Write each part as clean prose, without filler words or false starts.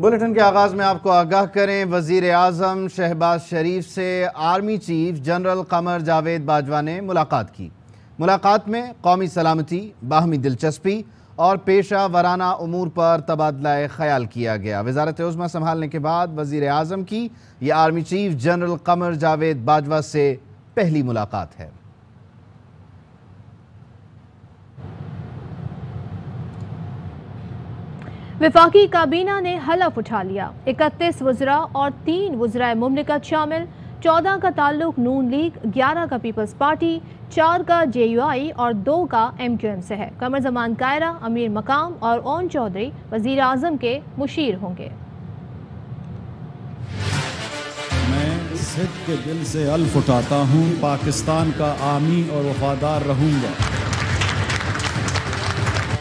Bulletin کے آغاز میں آپ کو آگاہ کریں، وزیر اعظم شہباز شریف سے army chief general Qamar Javed Bajwa نے ملاقات کی۔ ملاقات میں قومی سلامتی، باہمی دلچسپی اور پیشہ ورانہ امور پر تبادلہ خیال کیا گیا۔ وزارت عظمیٰ سنبھالنے کے بعد وزیر اعظم کی یہ army chief general Qamar Javed Bajwa سے پہلی ملاقات ہے۔ وفاقی کابینہ نے حلف اٹھا لیا، 31 وزراء اور 3 وزرائے مملکت شامل، 14 کا تعلق نون لیگ، 11 کا پیپلز پارٹی، 4 کا JUI اور 2 کا MQM سے ہے۔ قمر زمان کائرہ، امیر مقام اور اون چودھری وزیر اعظم کے مشیر ہوں گے۔ میں صدق کے دل سے حلف اٹھاتا ہوں، پاکستان کا حامی اور وفادار رہوں گا۔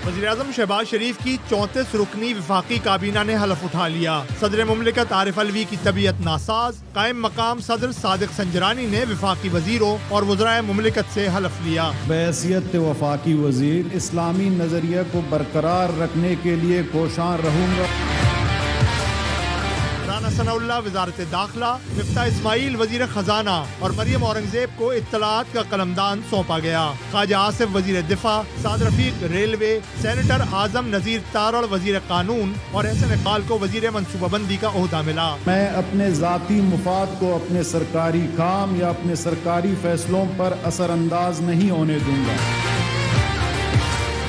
وزیراعظم شہباز شریف کی 34 رکنی وفاقی کابینہ نے حلف اٹھا لیا۔ صدر مملکت عارف علوی کی طبیعت ناساز، قائم مقام صدر صادق سنجرانی نے وفاقی وزیروں اور وزرائے مملکت سے حلف لیا۔ بحیثیت وفاقی وزیر اسلامی نظریے کو برقرار رکھنے کے لیے کوشاں رہوں گا۔ رانا ثناء اللہ وزارت داخلہ، مفتاح اسماعیل وزیر خزانہ اور مریم اورنگزیب کو اطلاعات کا قلمدان سونپا گیا۔ خواجہ آصف وزیر دفاع، سعد رفیق ریلوے، سینیٹر اعظم نذیر تارڑ وزیر قانون اور احسن اقبال کو وزیر منصوبہ بندی کا عہدہ ملا۔ میں اپنے ذاتی مفاد کو اپنے سرکاری کام یا اپنے سرکاری فیصلوں پر اثر انداز نہیں ہونے دوں گا۔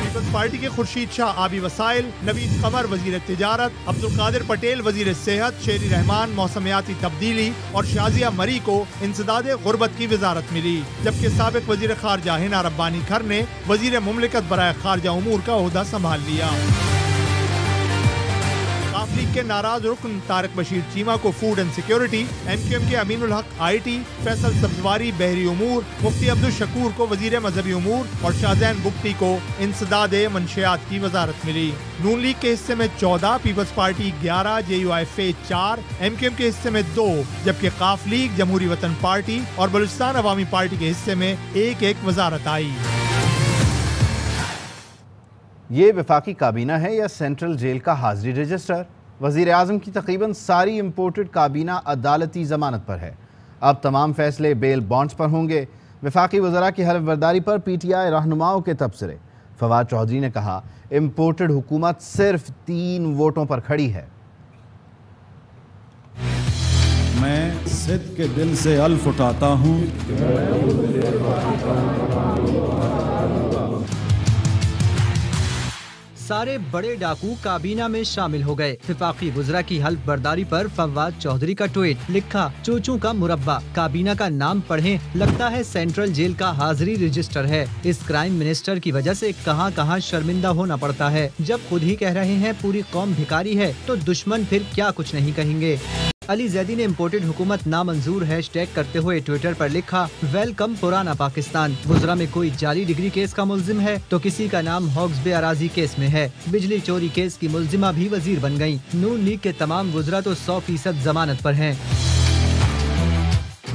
پیپلز پارٹی کے خورشید شاہ آبی وسائل، نوید قمر وزیر تجارت، عبدالقادر پٹیل وزیر صحت، شیری رحمان موسمیاتی تبدیلی اور شازیہ مری کو انسداد غربت کی وزارت ملی، جبکہ سابق وزیر خارجہ ہنا ربانی کھر نے وزیر مملکت برائے خارجہ امور کا عہدہ سنبھال لیا۔ قاف لیگ کے ناراض رکن طارق بشیر چیمہ کو فوڈ اینڈ سیکیورٹی، MQM کے امین الحق IT، فیصل سبزواری بحری امور، مفتی عبدالشکور کو وزیر مذہبی امور اور شاہزین بگٹی کو انسداد منشیات کی وزارت ملی۔ نون لیگ کے حصے میں 14، پیپلز پارٹی 11، JUI فیض 4، MQM کے حصے میں 2، جبکہ قاف لیگ، جمہوری وطن پارٹی اور بلوچستان عوامی پارٹی کے حصے میں 1 وزارت آئی۔ یہ وفاقی کابینہ ہے یا سینٹرل جیل کا حاضری رجسٹر؟ وزیر اعظم کی تقریباً ساری امپورٹڈ کابینہ عدالتی ضمانت پر ہے۔ اب تمام فیصلے بیل بانڈز پر ہوں گے۔ وفاقی وزراء کی حلف برداری پر PTI رہنماؤں کے تبصرے۔ فواد چودھری نے کہا امپورٹڈ حکومت صرف 3 ووٹوں پر کھڑی ہے۔ میں صدق کے دل سے حلف اٹھاتا ہوں، سارے بڑے ڈاکو کابینہ میں شامل ہو گئے۔ وفاقی وزراء کی حلف برداری پر فواد چودھری کا ٹویٹ، لکھا چوچوں کا مربع، کابینہ کا نام پڑھیں لگتا ہے سینٹرل جیل کا حاضری رجسٹر ہے۔ اس کرائم منسٹر کی وجہ سے کہاں شرمندہ ہونا پڑتا ہے۔ جب خود ہی کہہ رہے ہیں پوری قوم بھکاری ہے تو دشمن پھر کیا کچھ نہیں کہیں گے۔ علی زیدی نے امپورٹڈ حکومت نامنظور #ٹیگ کرتے ہوئے ٹویٹر پر لکھا ویلکم پرانا پاکستان۔ وزراء میں کوئی جعلی ڈگری کیس کا ملزم ہے تو کسی کا نام ہاکس بے اراضی کیس میں ہے۔ بجلی چوری کیس کی ملزمہ بھی وزیر بن گئیں۔ نون لیگ کے تمام وزراء تو 100% ضمانت پر ہیں۔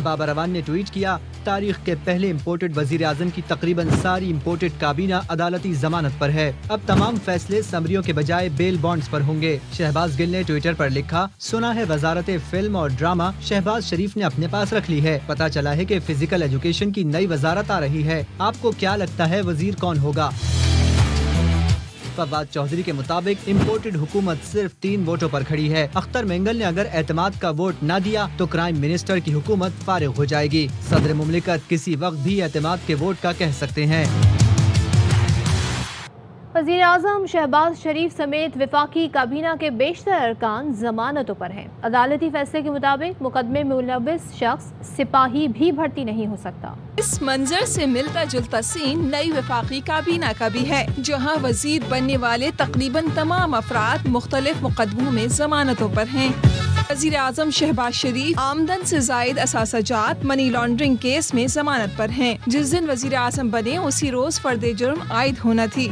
بابر اعوان نے ٹویٹ کیا تاریخ کے پہلے امپورٹڈ وزیر اعظم کی تقریباً ساری امپورٹڈ کابینہ عدالتی ضمانت پر ہے۔ اب تمام فیصلے سمریوں کے بجائے بیل بانڈز پر ہوں گے۔ شہباز گل نے ٹویٹر پر لکھا سنا ہے وزارت فلم اور ڈرامہ شہباز شریف نے اپنے پاس رکھ لی ہے۔ پتہ چلا ہے کہ فزیکل ایجوکیشن کی نئی وزارت آ رہی ہے۔ آپ کو کیا لگتا ہے وزیر کون ہوگا؟ فواد چودھری کے مطابق امپورٹڈ حکومت صرف 3 ووٹوں پر کھڑی ہے۔ اختر مینگل نے اگر اعتماد کا ووٹ نہ دیا تو کرائم منسٹر کی حکومت فارغ ہو جائے گی۔ صدر مملکت کسی وقت بھی اعتماد کے ووٹ کا کہہ سکتے ہیں۔ وزیر اعظم شہباز شریف سمیت وفاقی کابینہ کے بیشتر ارکان ضمانتوں پر ہیں۔ عدالتی فیصلے کے مطابق مقدمے میں ملوث شخص سپاہی بھی بھرتی نہیں ہو سکتا۔ اس منظر سے ملتا جلتا سین نئی وفاقی کابینہ کا بھی ہے، جہاں وزیر بننے والے تقریباً تمام افراد مختلف مقدموں میں ضمانتوں پر ہیں۔ وزیر اعظم شہباز شریف آمدن سے زائد اثاثہ جات منی لانڈرنگ کیس میں ضمانت پر ہیں۔ جس دن وزیر اعظم بنے اسی روز فرد جرم عائد ہونا تھی۔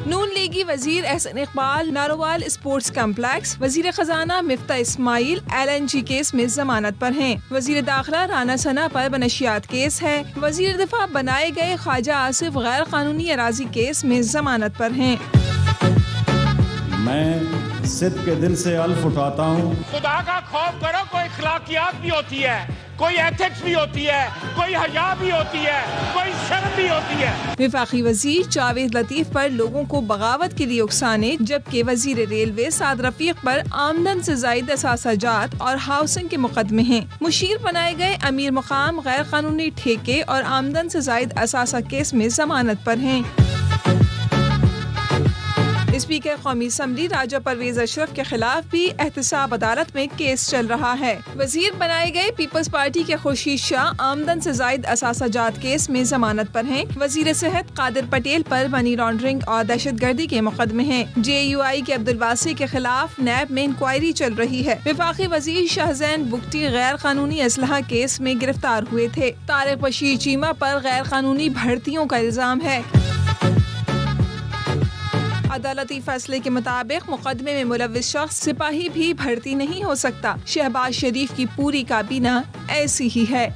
نون لیگی وزیر احسن اقبال ناروال اسپورٹس کمپلیکس، وزیر خزانہ مفتاح اسماعیل LNG کیس میں ضمانت پر ہیں۔ وزیر داخلہ رانا ثنا پر منشیات کیس ہے۔ وزیر دفاع بنائے گئے خواجہ آصف غیر قانونی اراضی کیس میں ضمانت پر ہیں۔ میں صدق کے دل سے الف اٹھاتا ہوں. خدا کا خوف کرو. کوئی اخلاقیات بھی ہوتی ہے, کوئی ایتھکس بھی ہوتی ہے, کوئی حیا بھی ہوتی ہے, کوئی شرم بھی ہوتی ہے. وفاقی وزیر جاوید لطیف پر لوگوں کو بغاوت کے لیے اکسانے, جبکہ وزیر ریلوے سعد رفیق پر آمدن سے زائد اثاثہ جات اور ہاؤسنگ کے مقدمے ہیں. مشیر بنائے گئے امیر مقام غیر قانونی ٹھیکے اور آمدن سے زائد اثاثہ کیس میں ضمانت پر ہیں. اسپیکر قومی اسمبلی راجہ پرویز اشرف کے خلاف بھی احتساب عدالت میں کیس چل رہا ہے. وزیر بنائے گئے پیپلز پارٹی کے خورشید شاہ آمدن سے زائد اثاثہ جات کیس میں ضمانت پر ہیں. وزیر صحت قادر پٹیل پر منی لانڈرنگ اور دہشت گردی کے مقدمے ہیں. JUI کے عبدالواسی کے خلاف نیب میں انکوائری چل رہی ہے. وفاقی وزیر شاہزین بگٹی غیر قانونی اسلحہ کیس میں گرفتار ہوئے تھے. طارق بشیر چیمہ پر غیر قانونی بھرتیوں کا الزام ہے. عدالتی فیصلے کے مطابق مقدمے میں ملوث شخص سپاہی بھی بھرتی نہیں ہو سکتا. شہباز شریف کی پوری کابینہ ایسی ہی ہے.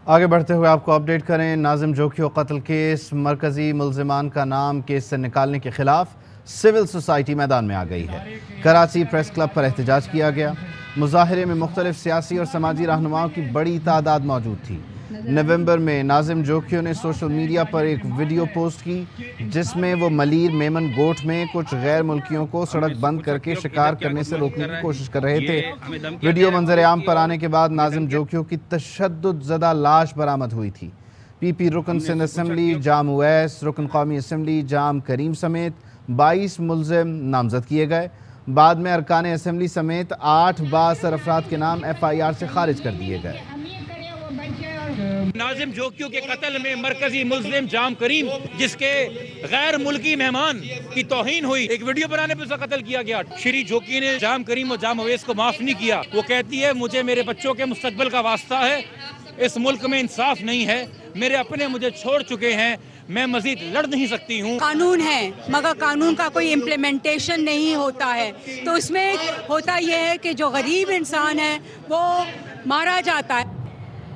آگے بڑھتے ہوئے آپ کو اپڈیٹ کریں. ناظم جوکھیو قتل کیس مرکزی ملزمان کا نام کیس سے نکالنے کے خلاف سول سوسائٹی میدان میں آ گئی ہے. کراچی پریس کلب پر احتجاج کیا گیا. مظاہرے میں مختلف سیاسی اور سماجی رہنماؤں کی بڑی تعداد موجود تھی. نومبر میں ناظم جوکھیو نے سوشل میڈیا پر ایک ویڈیو پوسٹ کی جس میں وہ ملیر میمن گوٹ میں کچھ غیر ملکیوں کو سڑک بند کر کے شکار کرنے سے روکنے کی کوشش کر رہے تھے. ویڈیو منظر عام پر آنے کے بعد ناظم جوکھیو کی تشدد زدہ لاش برآمد ہوئی تھی. PP رکن سندھ اسمبلی جام اویس, رکن قومی اسمبلی جام کریم سمیت 22 ملزم نامزد کیے گئے. بعد میں ارکان اسمبلی سمیت 8 بااثر افراد کے نام FIR سے خارج کر دیے گئے. ناظم جوکھیو کے قتل میں مرکزی ملزم جام کریم, جس کے غیر ملکی مہمان کی توہین ہوئی, ایک ویڈیو بنانے پر اسے قتل کیا گیا. شری جوکی نے جام کریم اور جام اویس کو معاف نہیں کیا. وہ کہتی ہے مجھے میرے بچوں کے مستقبل کا واسطہ ہے, اس ملک میں انصاف نہیں ہے, میرے اپنے مجھے چھوڑ چکے ہیں, میں مزید لڑ نہیں سکتی ہوں. قانون ہے مگر قانون کا کوئی امپلیمنٹیشن نہیں ہوتا ہے, تو اس میں ہوتا یہ ہے کہ جو غریب انسان ہے وہ مارا جاتا ہے.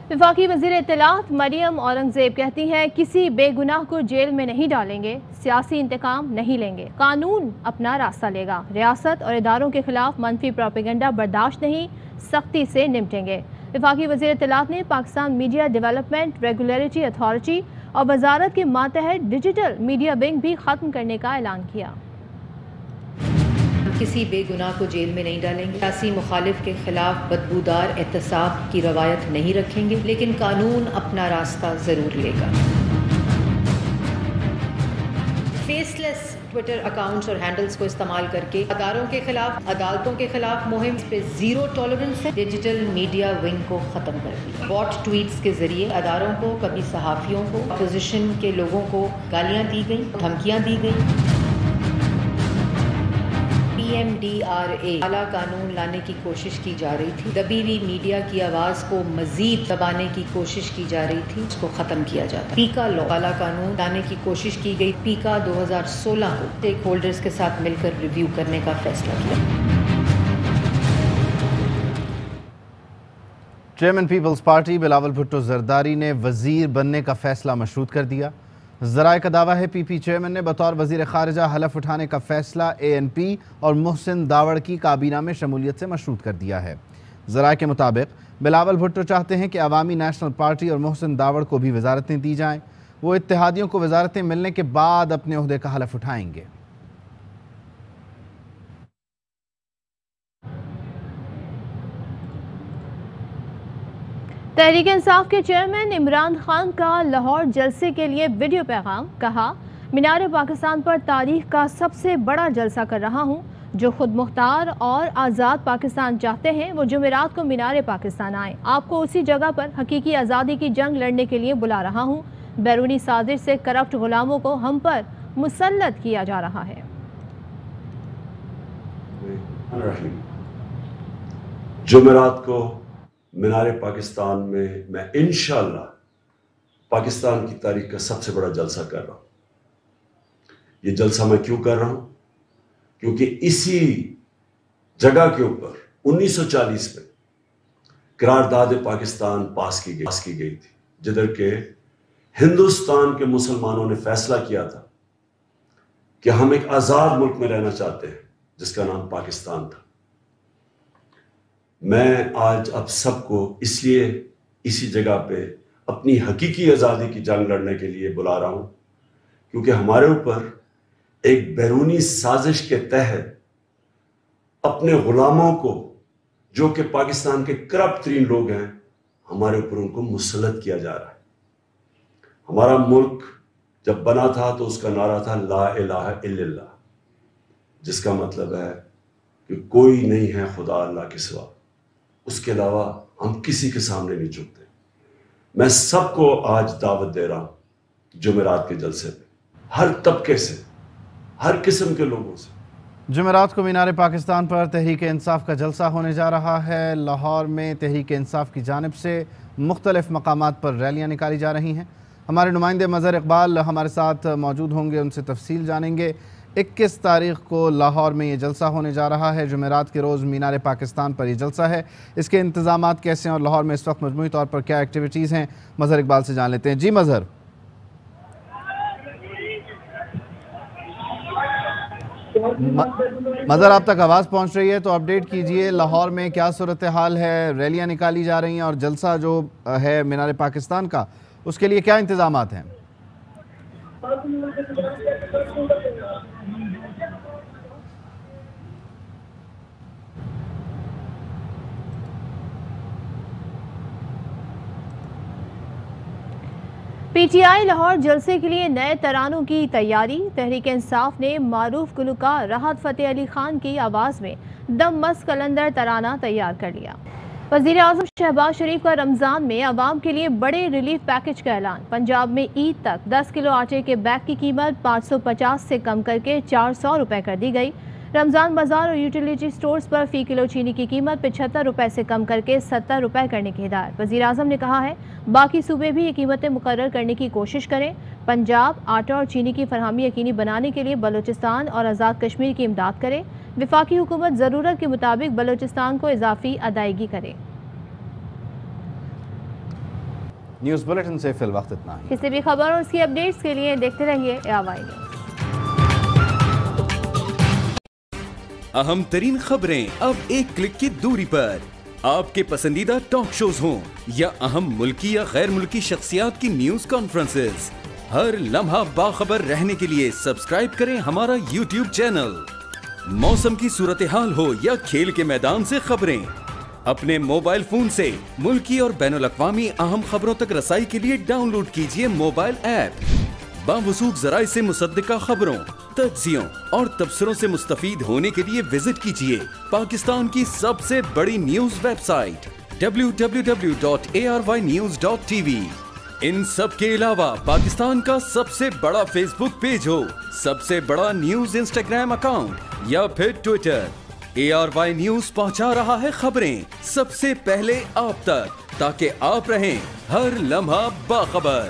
وفاقی وزیر اطلاعات مریم اورنگزیب کہتی ہیں کسی بے گناہ کو جیل میں نہیں ڈالیں گے, سیاسی انتقام نہیں لیں گے, قانون اپنا راستہ لے گا. ریاست اور اداروں کے خلاف منفی پروپیگنڈا برداشت نہیں, سختی سے نمٹیں گے. وفاقی وزیر اطلاعات نے Pakistan media development regulatory authority اور وزارت کے ماتحت ڈیجیٹل میڈیا ونگ بھی ختم کرنے کا اعلان کیا. کسی بے گناہ کو جیل میں نہیں ڈالیں گے, سیاسی مخالف کے خلاف بدبودار احتساب کی روایت نہیں رکھیں گے, لیکن قانون اپنا راستہ ضرور لے گا. فیس لیس ٹویٹر اکاؤنٹس اور ہینڈلز کو استعمال کر کے اداروں کے خلاف, عدالتوں کے خلاف مہم پہ زیرو ٹالرنس ہے. ڈیجیٹل میڈیا ونگ کو ختم کر دیا. باٹ ٹویٹس کے ذریعے اداروں کو, کبھی صحافیوں کو, اپوزیشن کے لوگوں کو گالیاں دی گئیں, دھمکیاں دی گئیں. PMDRA اعلیٰ قانون لانے کی کوشش کی جا رہی تھی. دبی ہوئی میڈیا کی آواز کو مزید دبانے کی کوشش کی جا رہی تھی, اس کو ختم کیا جاتا. پیکا لا اعلیٰ قانون لانے کی کوشش کی گئی. پیکا 2016 کو اسٹیک ہولڈرز کے ساتھ مل کر ریویو کرنے کا فیصلہ کیا. چیئرمین پیپلز پارٹی بلاول بھٹو زرداری نے وزیر بننے کا فیصلہ مشروط کر دیا. ذرائع کا دعویٰ ہے PP چیئرمین نے بطور وزیر خارجہ حلف اٹھانے کا فیصلہ ANP اور محسن داوڑ کی کابینہ میں شمولیت سے مشروط کر دیا ہے. ذرائع کے مطابق بلاول بھٹو چاہتے ہیں کہ عوامی نیشنل پارٹی اور محسن داوڑ کو بھی وزارتیں دی جائیں. وہ اتحادیوں کو وزارتیں ملنے کے بعد اپنے عہدے کا حلف اٹھائیں گے. تحریک انصاف کے چیئرمین عمران خان کا لاہور جلسے کے لیے ویڈیو پیغام. کہا مینار پاکستان پر تاریخ کا سب سے بڑا جلسہ کر رہا ہوں. جو خود مختار اور آزاد پاکستان چاہتے ہیں وہ جمعرات کو مینار پاکستان آئیں. آپ کو اسی جگہ پر حقیقی آزادی کی جنگ لڑنے کے لیے بلا رہا ہوں. بیرونی سازش سے کرپٹ غلاموں کو ہم پر مسلط کیا جا رہا ہے. جمعرات کو مینار پاکستان میں میں انشاءاللہ پاکستان کی تاریخ کا سب سے بڑا جلسہ کر رہا ہوں. یہ جلسہ میں کیوں کر رہا ہوں؟ کیونکہ اسی جگہ کے اوپر 1940 میں قرارداد پاکستان پاس کی گئی تھی, جدھر کہ ہندوستان کے مسلمانوں نے فیصلہ کیا تھا کہ ہم ایک آزاد ملک میں رہنا چاہتے ہیں جس کا نام پاکستان تھا. میں آج اب سب کو اس لیے اسی جگہ پہ اپنی حقیقی آزادی کی جنگ لڑنے کے لیے بلا رہا ہوں کیونکہ ہمارے اوپر ایک بیرونی سازش کے تحت اپنے غلاموں کو جو کہ پاکستان کے کرپٹ ترین لوگ ہیں ہمارے اوپر ان کو مسلط کیا جا رہا ہے. ہمارا ملک جب بنا تھا تو اس کا نعرہ تھا لا الہ الا اللہ، جس کا مطلب ہے کہ کوئی نہیں ہے خدا اللہ کے سوا، اس کے علاوہ ہم کسی کے سامنے نہیں جھکتے. میں سب کو آج دعوت دے رہا ہوں جمعرات کے جلسے پہ، ہر طبقے سے، ہر قسم کے لوگوں سے. جمعرات کو مینار پاکستان پر تحریک انصاف کا جلسہ ہونے جا رہا ہے. لاہور میں تحریک انصاف کی جانب سے مختلف مقامات پر ریلیاں نکالی جا رہی ہیں. ہمارے نمائندے مظہر اقبال ہمارے ساتھ موجود ہوں گے، ان سے تفصیل جانیں گے. 21 تاریخ کو لاہور میں یہ جلسہ ہونے جا رہا ہے. جمعرات کے روز مینار پاکستان پر یہ جلسہ ہے. اس کے انتظامات کیسے ہیں اور لاہور میں اس وقت مجموعی طور پر کیا ایکٹیویٹیز ہیں، مظہر اقبال سے جان لیتے ہیں. جی مظہر. مظہر آپ تک آواز پہنچ رہی ہے تو اپڈیٹ کیجئے، لاہور میں کیا صورتحال ہے؟ ریلیاں نکالی جا رہی ہیں اور جلسہ جو ہے مینار پاکستان کا اس کے لیے کیا انتظامات ہیں؟ پی ٹی آئی لاہور جلسے کے لیے نئے ترانوں کی تیاری. تحریک انصاف نے معروف گلوکار راحت فتح علی خان کی آواز میں دم مست کلندر ترانہ تیار کر لیا. وزیر اعظم شہباز شریف کا رمضان میں عوام کے لیے بڑے ریلیف پیکج کا اعلان. پنجاب میں عید تک 10 کلو آٹے کے بیگ کی قیمت 550 سے کم کر کے 400 روپے کر دی گئی. رمضان بازار اور یوٹیلیٹی سٹورز پر فی کلو چینی کی قیمت 75 روپے سے کم کر کے 70 روپے کرنے کی ہدایت. وزیر اعظم نے کہا ہے باقی صوبے بھی یہ قیمتیں مقرر کرنے کی کوشش کریں. پنجاب آٹا اور چینی کی فراہمی یقینی بنانے کے لیے بلوچستان اور آزاد کشمیر کی امداد کرے. وفاقی حکومت ضرورت کے مطابق بلوچستان کو اضافی ادائیگی کرے. نیوز بلیٹن سے فی الوقت اتنا ہی. کسی بھی خبر اور اس کی اپڈیٹس کے لیے دیکھتے رہیے ARY نیوز. اہم ترین خبریں اب ایک کلک کی دوری پر. آپ کے پسندیدہ ٹاک شوز ہوں یا اہم ملکی یا غیر ملکی شخصیات کی نیوز کانفرنسز، ہر لمحہ باخبر رہنے کے لیے سبسکرائب کریں ہمارا YouTube چینل. موسم کی صورتحال ہو یا کھیل کے میدان سے خبریں، اپنے موبائل فون سے ملکی اور بین الاقوامی اہم خبروں تک رسائی کے لیے ڈاؤن لوڈ کیجئے موبائل ایپ. باوثوق ذرائع سے مصدقہ خبروں، تجزیوں اور تبصروں سے مستفید ہونے کے لیے وزٹ کیجئے پاکستان کی سب سے بڑی نیوز ویب سائٹ www.arYnews.tv. ان سب کے علاوہ پاکستان کا سب سے بڑا فیس بک پیج ہو، سب سے بڑا نیوز انسٹاگرام اکاؤنٹ یا پھر ٹویٹر، ARY نیوز پہنچا رہا ہے خبریں سب سے پہلے آپ تک تاکہ آپ رہیں ہر لمحہ باخبر.